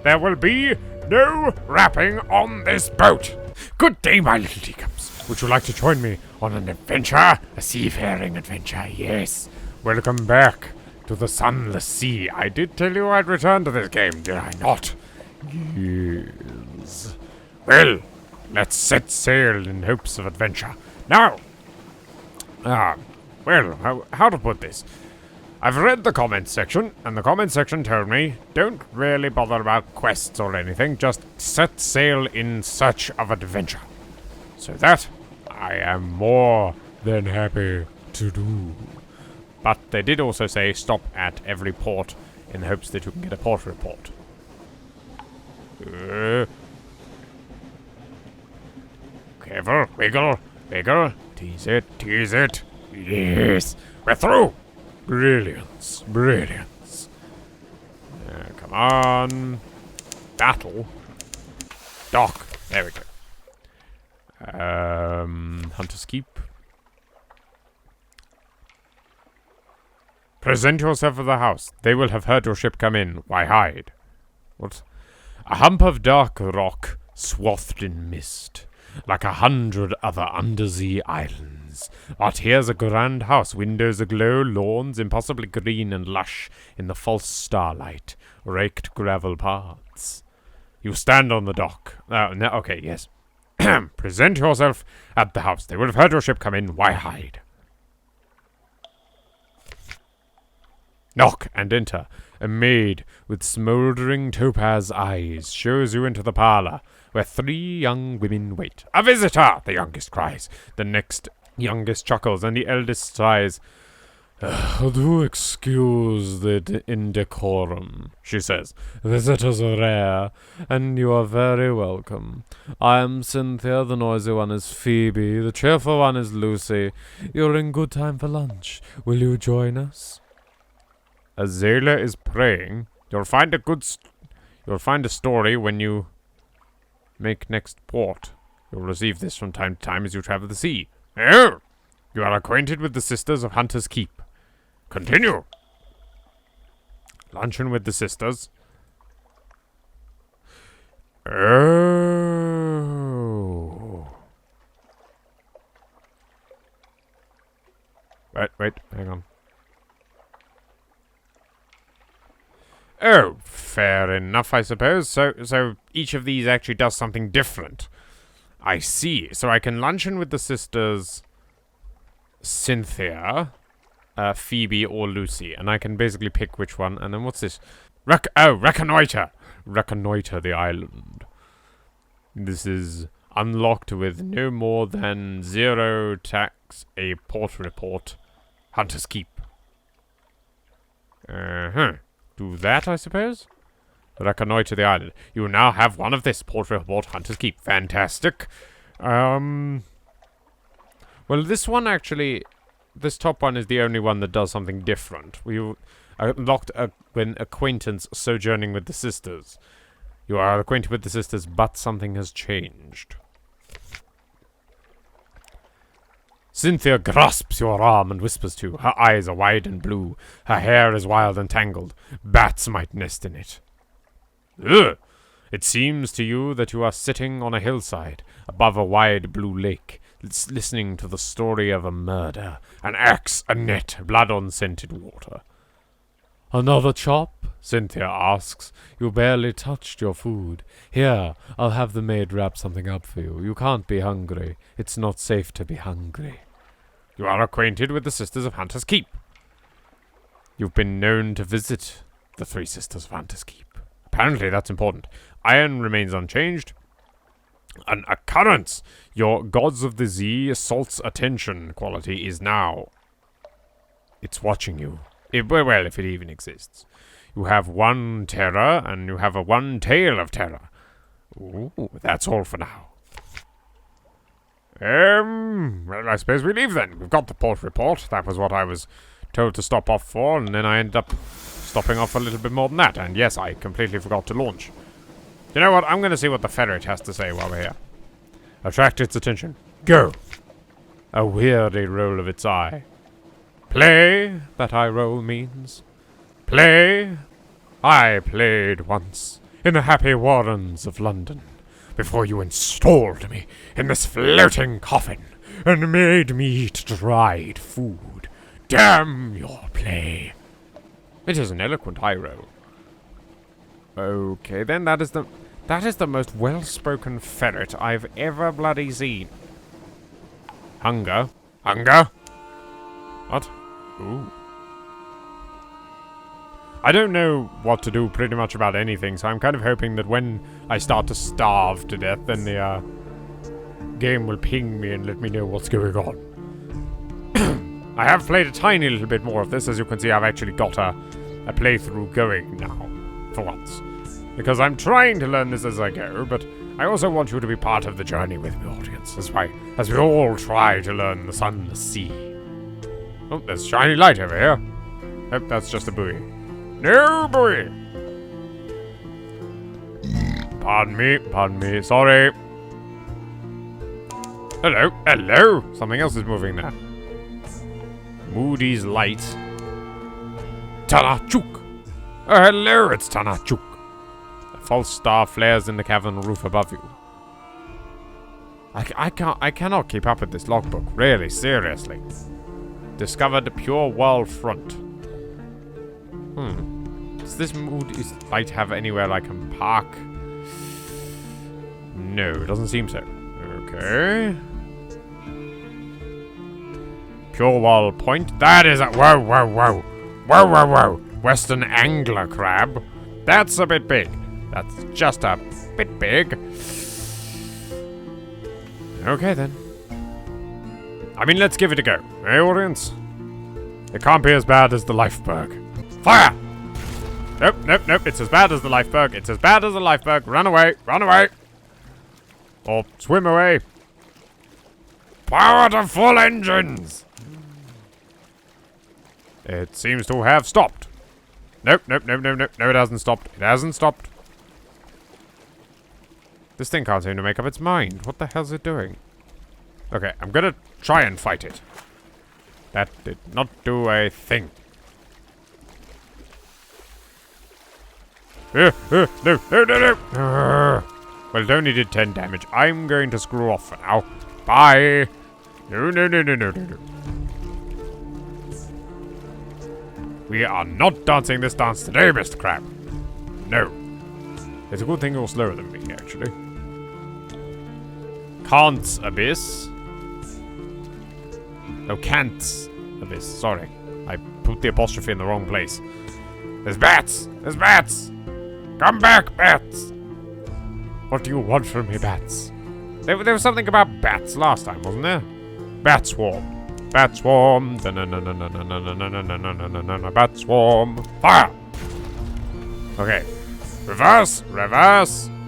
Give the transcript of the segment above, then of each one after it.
There will be no rapping on this boat. Good day, my little teacups. Would you like to join me on an adventure? A seafaring adventure, yes. Welcome back to the Sunless Sea. I did tell you I'd return to this game, did I not? Yes. Well, let's set sail in hopes of adventure. Now, how to put this? I've read the comments section, and the comments section told me, don't really bother about quests or anything, just set sail in search of adventure. So that, I am more than happy to do. But they did also say stop at every port in the hopes that you can get a port report. Careful, wiggle, wiggle, tease it, yes, we're through! Brilliance, brilliance. Come on. Battle. Dock. There we go. Hunter's Keep. Present yourself at the house. They will have heard your ship come in. Why hide? What? A hump of dark rock swathed in mist, like 100 other undersea islands. But here's a grand house, windows aglow, lawns impossibly green and lush in the false starlight, raked gravel paths. You stand on the dock. Okay, yes. Present yourself at the house. They will have heard your ship come in. Why hide? Knock and enter. A maid with smouldering topaz eyes shows you into the parlor, where 3 young women wait. A visitor, the youngest cries. The next youngest chuckles, and the eldest sighs. Do excuse the indecorum, she says. Visitors are rare, and you are very welcome. I am Cynthia, the noisy one is Phoebe, the cheerful one is Lucy. You're in good time for lunch. Will you join us? Azalea is praying. You'll find a story when you make next port. You'll receive this from time to time as you travel the sea. Oh! You are acquainted with the Sisters of Hunter's Keep. Continue. Luncheon with the sisters. Oh. Wait, hang on. Oh, fair enough, I suppose. So each of these actually does something different. I see. So I can luncheon with the sisters Cynthia, Phoebe, or Lucy. And I can basically pick which one. And then what's this? Reconnoiter. Reconnoiter the island. This is unlocked with no more than 0 tax, a port report. Hunter's Keep. Do that, I suppose? Reconnoiter the island. You now have one of this port report, Hunter's Keep. Fantastic. Well, this one actually, this top one is the only one that does something different. We unlocked when acquaintance sojourning with the sisters. You are acquainted with the sisters, but something has changed. Cynthia grasps your arm and whispers to you. Her eyes are wide and blue. Her hair is wild and tangled. Bats might nest in it. Ugh! It seems to you that you are sitting on a hillside, above a wide blue lake, listening to the story of a murder. An axe, a net, blood on scented water. Another chop? Cynthia asks. You barely touched your food. Here, I'll have the maid wrap something up for you. You can't be hungry. It's not safe to be hungry. You are acquainted with the Sisters of Hunter's Keep. You've been known to visit the 3 Sisters of Hunter's Keep. Apparently that's important. Iron remains unchanged. An occurrence. Your Gods of the Sea assault's attention quality is now. It's watching you. Well, if it even exists. You have 1 terror, and you have a 1 tale of terror. Ooh, that's all for now. Well, I suppose we leave then. We've got the port report. That was what I was told to stop off for, and then I ended up stopping off a little bit more than that. And yes, I completely forgot to launch. You know what? I'm going to see what the ferret has to say while we're here. Attract its attention. Go. A weary roll of its eye. Play, that eye roll means. Play. I played once in the happy warrens of London, before you installed me in this floating coffin and made me eat dried food. Damn your play. It is an eloquent high roll. Okay, then that is the most well-spoken ferret I've ever bloody seen. Hunger. Hunger? What? Ooh. I don't know what to do pretty much about anything, so I'm kind of hoping that when I start to starve to death, then the game will ping me and let me know what's going on. I have played a tiny little bit more of this. As you can see, I've actually got a playthrough going now, for once. Because I'm trying to learn this as I go, but I also want you to be part of the journey with me, audience, as we all try to learn the Sunless Sea. Oh, there's a shiny light over here. Oh, that's just a buoy. No buoy! Pardon me, sorry. Hello! Something else is moving there. Moody's light. Tanachuk! Oh, hello, it's Tanachuk. A false star flares in the cavern roof above you. I cannot keep up with this logbook, really, seriously. Discovered a pure world front. Does this Moody's light have anywhere I can park? No, it doesn't seem so. Okay. Pure Wall Point. That is a... Whoa. Western Angler Crab. That's a bit big. That's just a bit big. Okay, then. I mean, let's give it a go. Hey, audience? It can't be as bad as the Lifeberg. Fire! Nope. It's as bad as the Lifeberg. It's as bad as the Lifeberg. Run away. Or swim away. Power to full engines! It seems to have stopped. Nope. No, it hasn't stopped. It hasn't stopped. This thing can't seem to make up its mind. What the hell's it doing? Okay, I'm gonna try and fight it. That did not do a thing. No. Well, it only did 10 damage. I'm going to screw off for now. Bye. No. We are not dancing this dance today, Mr. Crab. No. It's a good thing you're slower than me, actually. Can't Abyss. No, Can't Abyss. Sorry. I put the apostrophe in the wrong place. There's bats! Come back, bats! What do you want from me, bats? There was something about bats last time, wasn't there? Bat swarm. Bat swarm. Bat swarm. Fire! Okay. Reverse.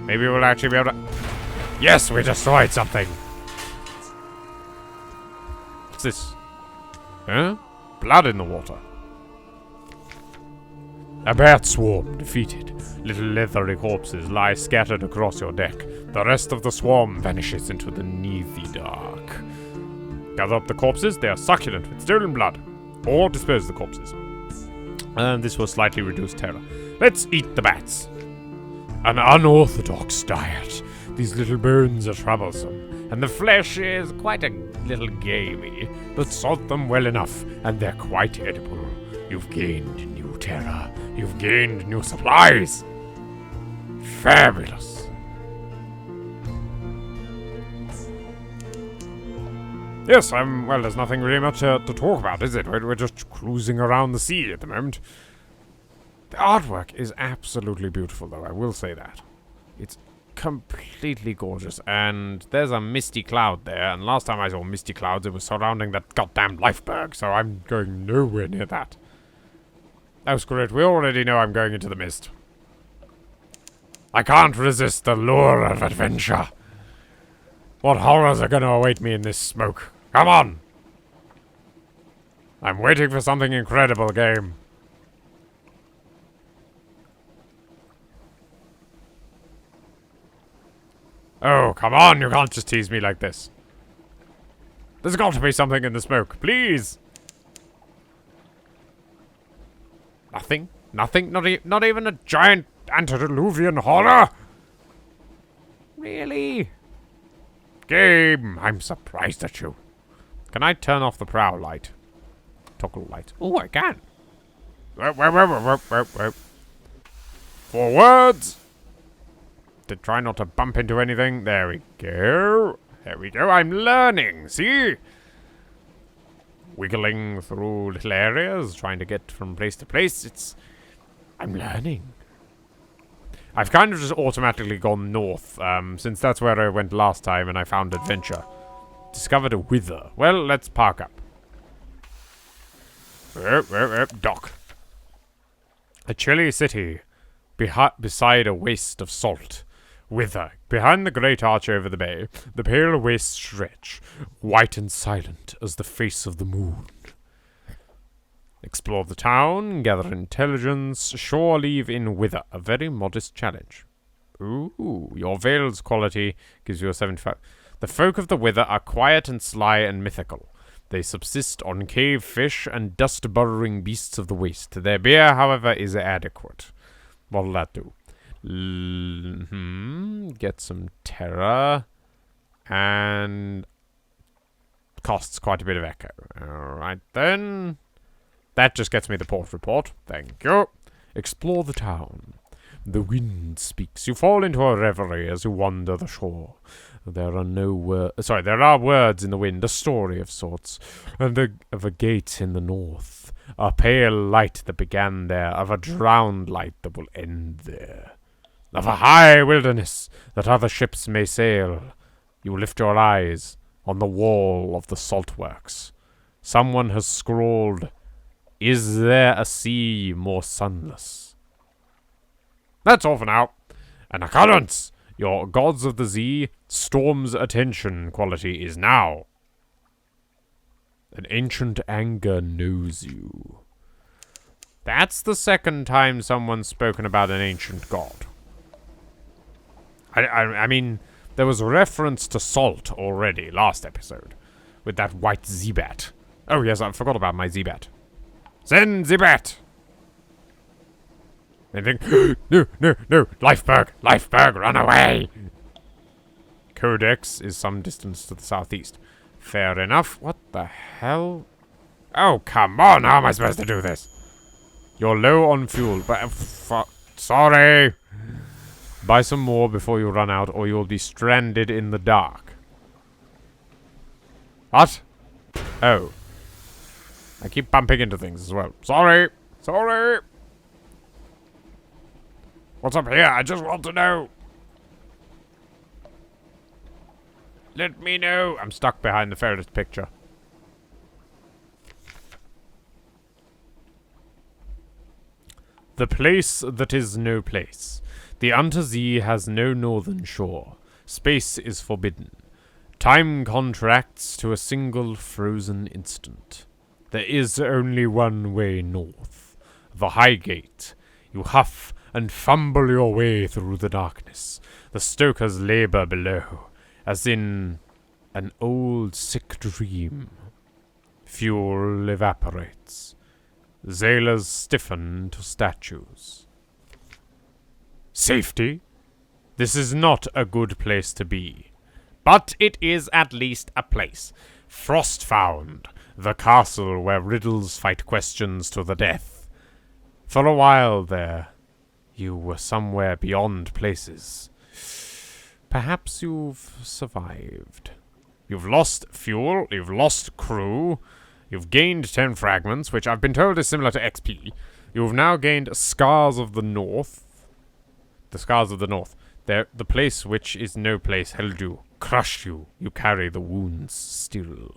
Maybe we'll actually be able to... Yes, we destroyed something. What's this? Huh? Blood in the water. A bat swarm defeated. Little leathery corpses lie scattered across your deck. The rest of the swarm vanishes into the neathy dark. Gather up the corpses. They are succulent with stolen blood. Or dispose the corpses. And this will slightly reduce terror. Let's eat the bats. An unorthodox diet. These little bones are troublesome, and the flesh is quite a little gamey, but salt them well enough, and they're quite edible. You've gained new terror. You've gained new supplies. Fabulous. Yes, well, there's nothing really much to talk about, is it? We're just cruising around the sea at the moment. The artwork is absolutely beautiful, though, I will say that. It's completely gorgeous, and there's a misty cloud there, and last time I saw misty clouds, it was surrounding that goddamn Lifeberg, so I'm going nowhere near that. Oh, screw it, we already know I'm going into the mist. I can't resist the lure of adventure. What horrors are going to await me in this smoke? Come on! I'm waiting for something incredible, game. Oh, come on, you can't just tease me like this. There's got to be something in the smoke, please! Nothing? Nothing? Not even a giant antediluvian horror? Really? Game, I'm surprised at you. Can I turn off the prow light? Toggle light. Oh, I can. Forwards! To try not to bump into anything. There we go. There we go. I'm learning. See? Wiggling through little areas, trying to get from place to place. I'm learning. I've kind of just automatically gone north, since that's where I went last time and I found adventure. Discovered a wither. Well, let's park up. Dock. A chilly city beside a waste of salt. Wither. Behind the great arch over the bay, the pale wastes stretch, white and silent as the face of the moon. Explore the town, gather intelligence, shore leave in Wither. A very modest challenge. Ooh, your veil's quality gives you a 75. The folk of the Wither are quiet and sly and mythical. They subsist on cave fish and dust-burrowing beasts of the waste. Their beer, however, is adequate. What'll that do? Get some terror. And costs quite a bit of echo. Alright then. That just gets me the port report. Thank you. Explore the town. The wind speaks. You fall into a reverie as you wander the shore. There are words in the wind, a story of sorts, and of a gate in the north, a pale light that began there, of a drowned light that will end there, of a high wilderness that other ships may sail. You lift your eyes on the wall of the saltworks. Someone has scrawled, "Is there a sea more sunless?" That's all for now. An occurrence! Your Gods of the Sea, Storm's attention quality is now. An ancient anger knows you. That's the second time someone's spoken about an ancient god. I mean, there was reference to salt already last episode. With that white Zebat. Oh yes, I forgot about my Zebat. Send Zebat! Anything? No! Lifeberg, run away! Codex is some distance to the southeast. Fair enough. What the hell? Oh, come on! How am I supposed to do this? You're low on fuel, but... sorry! Buy some more before you run out, or you'll be stranded in the dark. What? Oh. I keep bumping into things as well. Sorry! What's up here? I just want to know. Let me know. I'm stuck behind the furthest picture. The place that is no place. The Untersee has no northern shore. Space is forbidden. Time contracts to a single frozen instant. There is only one way north. The High Gate. You huff and fumble your way through the darkness. The stokers labor below, as in an old sick dream. Fuel evaporates. Sailors stiffen to statues. Safety? This is not a good place to be. But it is at least a place. Frostfound, the castle where riddles fight questions to the death. For a while there, you were somewhere beyond places. Perhaps you've survived. You've lost fuel, you've lost crew, you've gained 10 fragments, which I've been told is similar to XP. You've now gained Scars of the North. The Scars of the North. They're the place which is no place held you, crushed you. You carry the wounds still.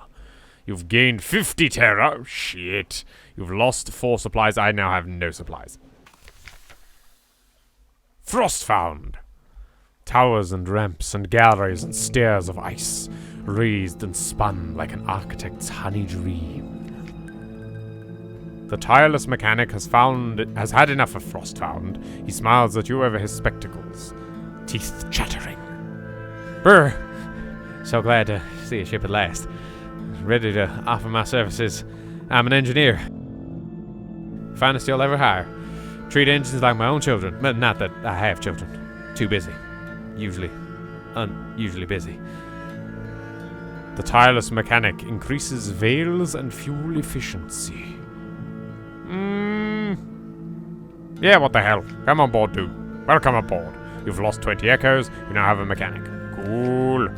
You've gained 50 terror. Shit. You've lost 4 supplies. I now have no supplies. Frostfound. Towers and ramps and galleries and stairs of ice, raised and spun like an architect's honey dream. The tireless mechanic has had enough of Frostfound. He smiles at you over his spectacles, teeth chattering. Brr! So glad to see a ship at last. Ready to offer my services. I'm an engineer. Finest you'll ever hire. Treat engines like my own children. But not that I have children. Too busy. Usually. Unusually busy. The tireless mechanic increases veils and fuel efficiency. Yeah, what the hell? Come on board, dude. Welcome aboard. You've lost 20 echoes. You now have a mechanic. Cool.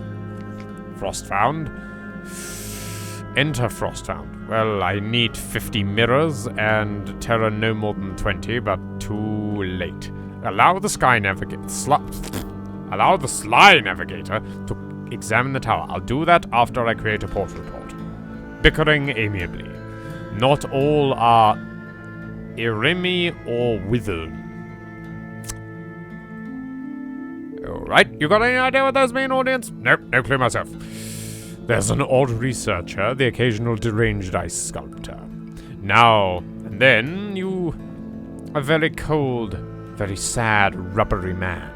Frost found. Enter Frost found. Well, I need 50 mirrors and terror no more than 20, but too late. Allow the sky navigator. Allow the sly navigator to examine the tower. I'll do that after I create a port report. Bickering amiably. Not all are Irimi or Wither. Alright, you got any idea what those mean, audience? Nope, no clue myself. There's an odd researcher, the occasional deranged ice sculptor. Now and then, you... a very cold, very sad, rubbery man.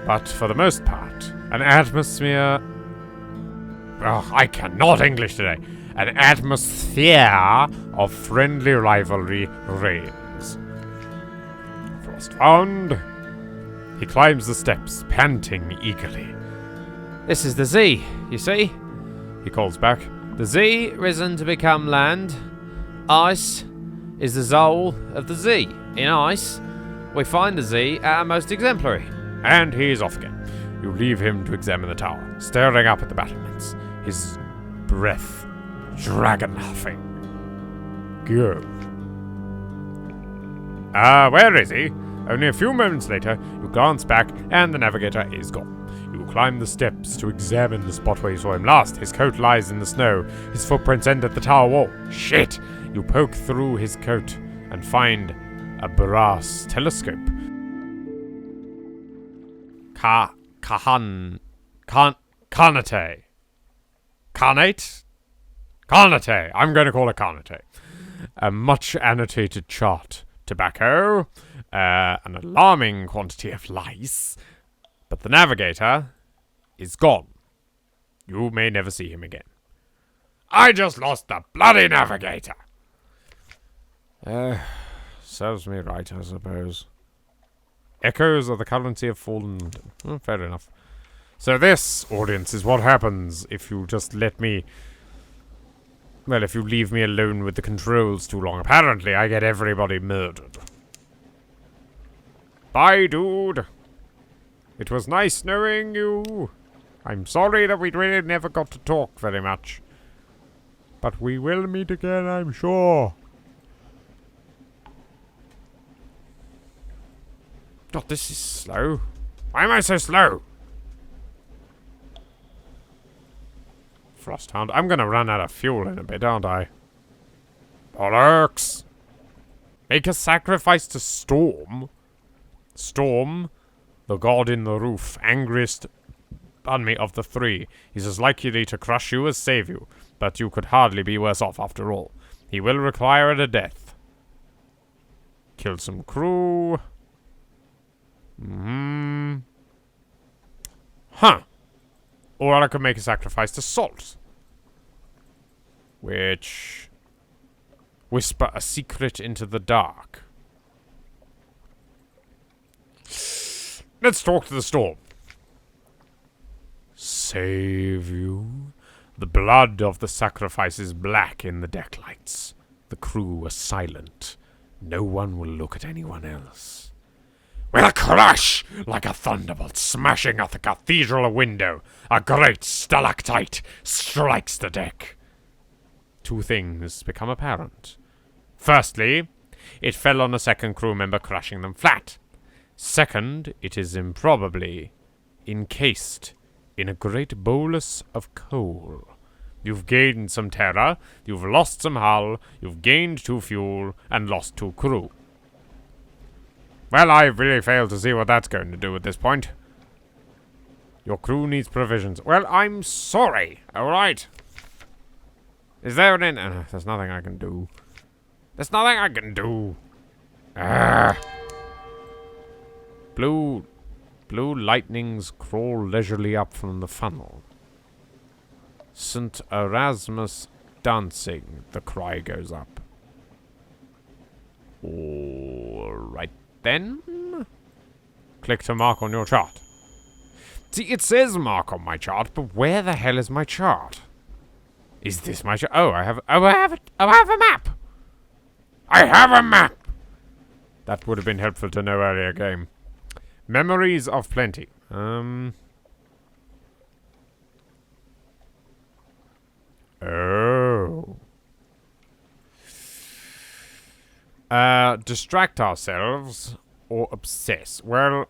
But for the most part, an atmosphere... Oh, I cannot English today. An atmosphere of friendly rivalry reigns. Frost found. He climbs the steps, panting eagerly. This is the Z, you see? He calls back. The Z risen to become land. Ice is the soul of the Z. In ice, we find the Z at our most exemplary. And he's off again. You leave him to examine the tower, staring up at the battlements. His breath dragon huffing. Go. Where is he? Only a few moments later, you glance back and the navigator is gone. You climb the steps to examine the spot where you saw him last. His coat lies in the snow. His footprints end at the tower wall. Shit! You poke through his coat and find a brass telescope. Carnate. Carnate? Carnate. I'm going to call it carnate. A much annotated chart. Tobacco. An alarming quantity of lice. But the navigator is gone. You may never see him again. I just lost the bloody navigator! Serves me right, I suppose. Echoes are the currency of fallen London. Oh, fair enough. So this, audience, is what happens if you just let me... Well, if you leave me alone with the controls too long. Apparently, I get everybody murdered. Bye, dude! It was nice knowing you. I'm sorry that we really never got to talk very much. But we will meet again, I'm sure. God, this is slow. Why am I so slow? Frosthound. I'm gonna run out of fuel in a bit, aren't I? Bollocks! Make a sacrifice to Storm? Storm? The god in the roof, angriest, of the three. He's as likely to crush you as save you, but you could hardly be worse off after all. He will require a death. Kill some crew. Huh. Or I could make a sacrifice to Salt. Which... whisper a secret into the dark. Let's talk to the storm. Save you? The blood of the sacrifice is black in the deck lights. The crew are silent. No one will look at anyone else. With a crash, like a thunderbolt smashing at the cathedral window, a great stalactite strikes the deck. Two things become apparent. Firstly, it fell on a second crew member, crushing them flat. Second, it is improbably encased in a great bolus of coal. You've gained some terror, you've lost some hull, you've gained 2 fuel, and lost 2 crew. Well, I really failed to see what that's going to do at this point. Your crew needs provisions. Well, I'm sorry, alright? Is there an end? There's nothing I can do. There's nothing I can do. Blue lightnings crawl leisurely up from the funnel. St. Erasmus dancing, the cry goes up. All then click to mark on your chart. See, it says mark on my chart, but where the hell is my chart? Is this my chart? Oh, I have a map! I have a map! That would have been helpful to know earlier game. Memories of plenty. Oh. Distract ourselves or obsess. Well,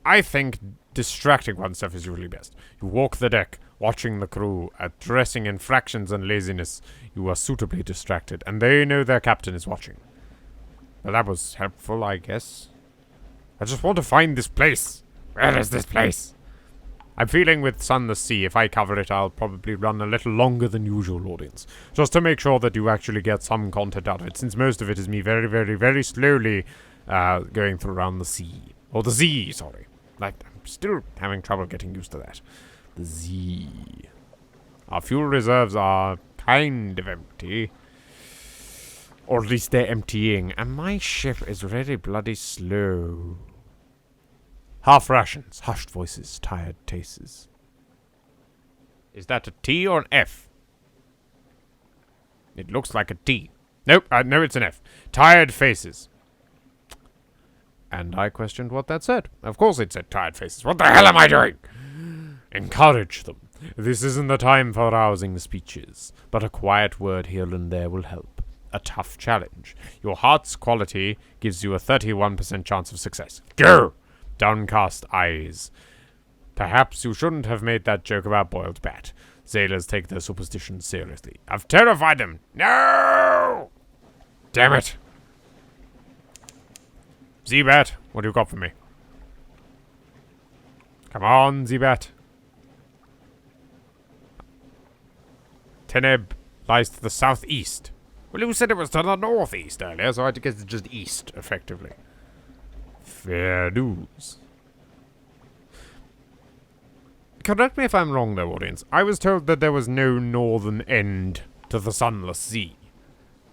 I think distracting oneself is usually best. You walk the deck, watching the crew, addressing infractions and laziness. You are suitably distracted, and they know their captain is watching. Well, that was helpful, I guess. I just want to find this place. Where is this place? I'm feeling with Sunless Sea, if I cover it, I'll probably run a little longer than usual, audience. Just to make sure that you actually get some content out of it, since most of it is me very, very, very slowly going through around the sea. Or the Z, sorry. I'm still having trouble getting used to that. The Z. Our fuel reserves are kind of empty. Or at least they're emptying. And my ship is really bloody slow. Half rations, hushed voices, tired tastes. Is that a T or an F? It looks like a T. Nope, no, it's an F. Tired faces. And I questioned what that said. Of course it said tired faces. What the hell am I doing? Encourage them. This isn't the time for rousing speeches, but a quiet word here and there will help. A tough challenge. Your heart's quality gives you a 31% chance of success. Go! Downcast eyes. Perhaps you shouldn't have made that joke about boiled bat. Sailors take their superstitions seriously. I've terrified them. No! Damn it. Z-Bat, what do you got for me? Come on, Z-Bat. Teneb lies to the southeast. Well, you said it was to the northeast earlier, so I guess it's just east, effectively. Fair dues. Correct me if I'm wrong, though, audience. I was told that there was no northern end to the Sunless Sea.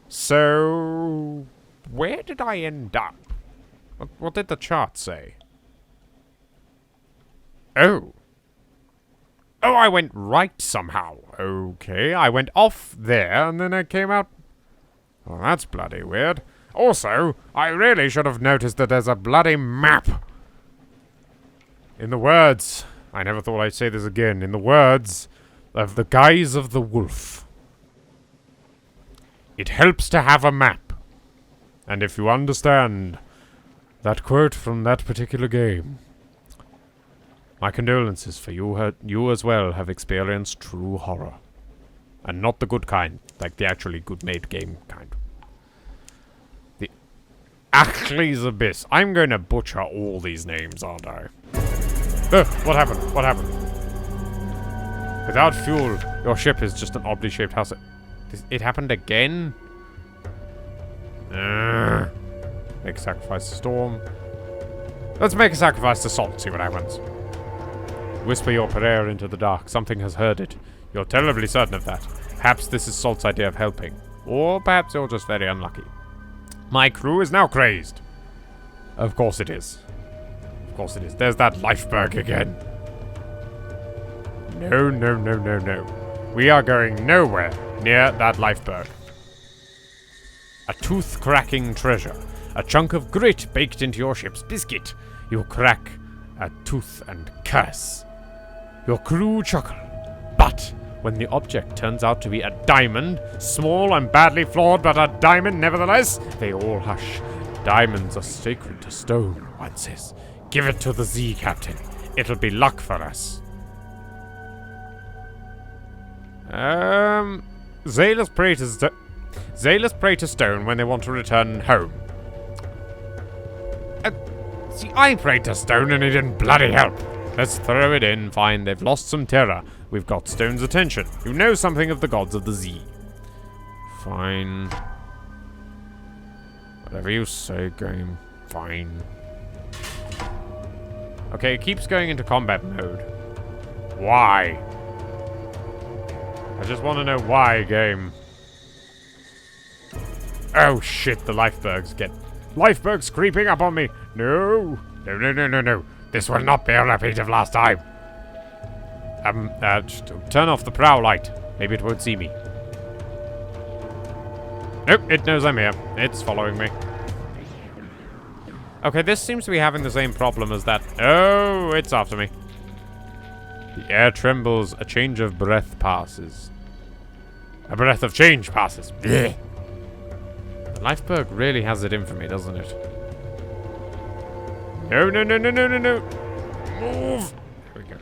So, where did I end up? What did the chart say? Oh. Oh, I went right somehow. Okay, I went off there, and then I came out... Well, that's bloody weird. Also, I really should have noticed that there's a bloody map. In the words... I never thought I'd say this again. In the words of the guise of the wolf. It helps to have a map. And if you understand that quote from that particular game, my condolences for you. You as well have experienced true horror. And not the good kind. Like the actually good-made game kind. The Achilles Abyss. I'm going to butcher all these names, aren't I? What happened? What happened? Without fuel, your ship is just an oddly shaped house. It happened again? Make a sacrifice to storm. Let's make a sacrifice to salt, see what happens. Whisper your prayer into the dark. Something has heard it. You're terribly certain of that. Perhaps this is Salt's idea of helping. Or perhaps you're just very unlucky. My crew is now crazed. Of course it is. Of course it is. There's that lifeberg again. No, no, no, no, no. We are going nowhere near that lifeberg. A tooth-cracking treasure. A chunk of grit baked into your ship's biscuit. You crack a tooth and curse. Your crew chuckle. But when the object turns out to be a diamond, small and badly flawed, but a diamond nevertheless, they all hush. Diamonds are sacred to stone, one says. Give it to the Z, Captain. It'll be luck for us. Sailors pray to stone when they want to return home. See, I prayed to stone and it didn't bloody help. Let's throw it in. Fine, they've lost some terror. We've got stone's attention. You know something of the gods of the Z. Fine. Whatever you say, game. Fine. Okay, it keeps going into combat mode. Why? I just want to know why, game. Oh shit, the lifebergs creeping up on me. No. No. This will not be a repeat of last time. Just turn off the prow light. Maybe it won't see me. Nope, it knows I'm here. It's following me. Okay, this seems to be having the same problem as that. Oh, it's after me. The air trembles. A change of breath passes. A breath of change passes. Blech. The lifeberg really has it in for me, doesn't it? No. Move. There we go.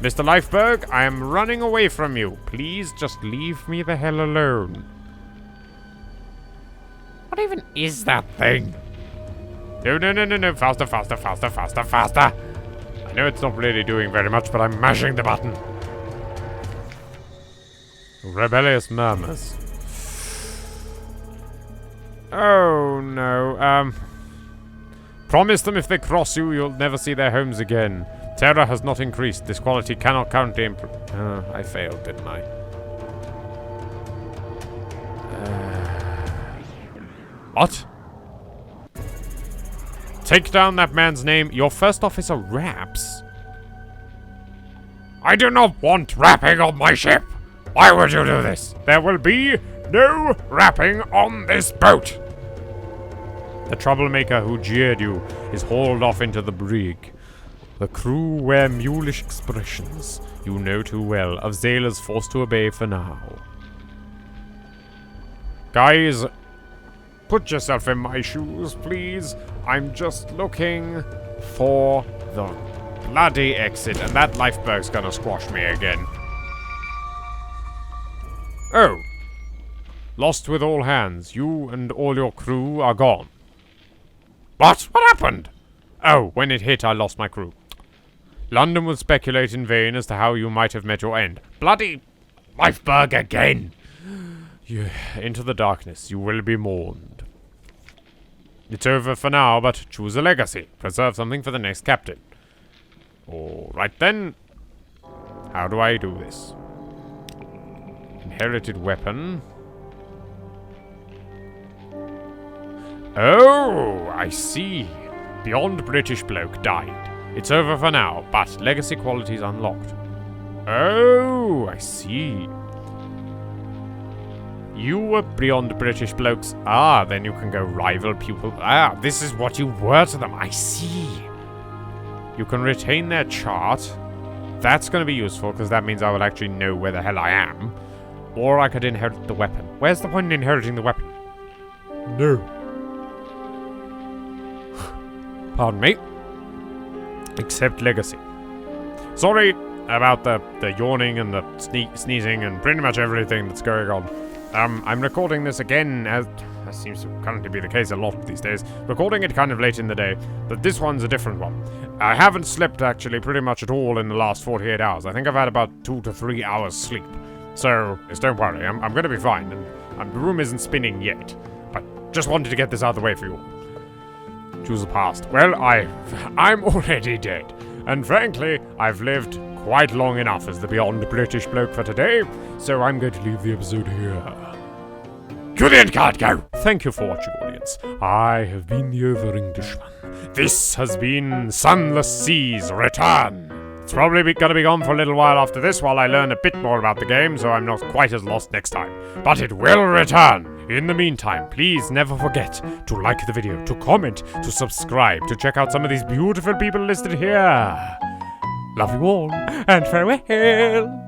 Mr. Lifeberg, I am running away from you. Please just leave me the hell alone. What even is that thing? No. Faster. I know it's not really doing very much, but I'm mashing the button. Rebellious murmurs. Oh, no. Promise them if they cross you, you'll never see their homes again. Terror has not increased. This quality cannot currently improve. I failed, didn't I? What? Take down that man's name. Your first officer raps. I do not want rapping on my ship. Why would you do this? There will be no rapping on this boat. The troublemaker who jeered you is hauled off into the brig. The crew wear mulish expressions, you know too well, of sailors forced to obey for now. Guys, put yourself in my shoes, please. I'm just looking for the bloody exit, and that lifeberg's gonna squash me again. Oh. Lost with all hands. You and all your crew are gone. What? What happened? Oh, when it hit, I lost my crew. London will speculate in vain as to how you might have met your end. Bloody lifeberg again! Into the darkness, you will be mourned. It's over for now, but choose a legacy. Preserve something for the next captain. Alright then. How do I do this? Inherited weapon. Oh, I see. Beyond British bloke died. It's over for now, but legacy qualities unlocked. Oh, I see. You were beyond British blokes. Ah, then you can go rival pupil. Ah, this is what you were to them. I see. You can retain their chart. That's going to be useful, because that means I will actually know where the hell I am. Or I could inherit the weapon. Where's the point in inheriting the weapon? No. Pardon me. Accept legacy. Sorry about the yawning and the sneezing and pretty much everything that's going on. I'm recording this again, as seems to currently be the case a lot these days. Recording it kind of late in the day, but this one's a different one. I haven't slept actually pretty much at all in the last 48 hours. I think I've had about 2 to 3 hours sleep. So, just don't worry, I'm going to be fine, and the room isn't spinning yet. But just wanted to get this out of the way for you all. Choose the past. Well, I'm already dead. And frankly, I've lived quite long enough as the Beyond British bloke for today, so I'm going to leave the episode here. To the end card, go! Thank you for watching, audience. I have been the Over-Englishman. This has been Sunless Sea's return. It's probably going to be gone for a little while after this while I learn a bit more about the game, so I'm not quite as lost next time. But it will return. In the meantime, please never forget to like the video, to comment, to subscribe, to check out some of these beautiful people listed here. Love you all, and farewell.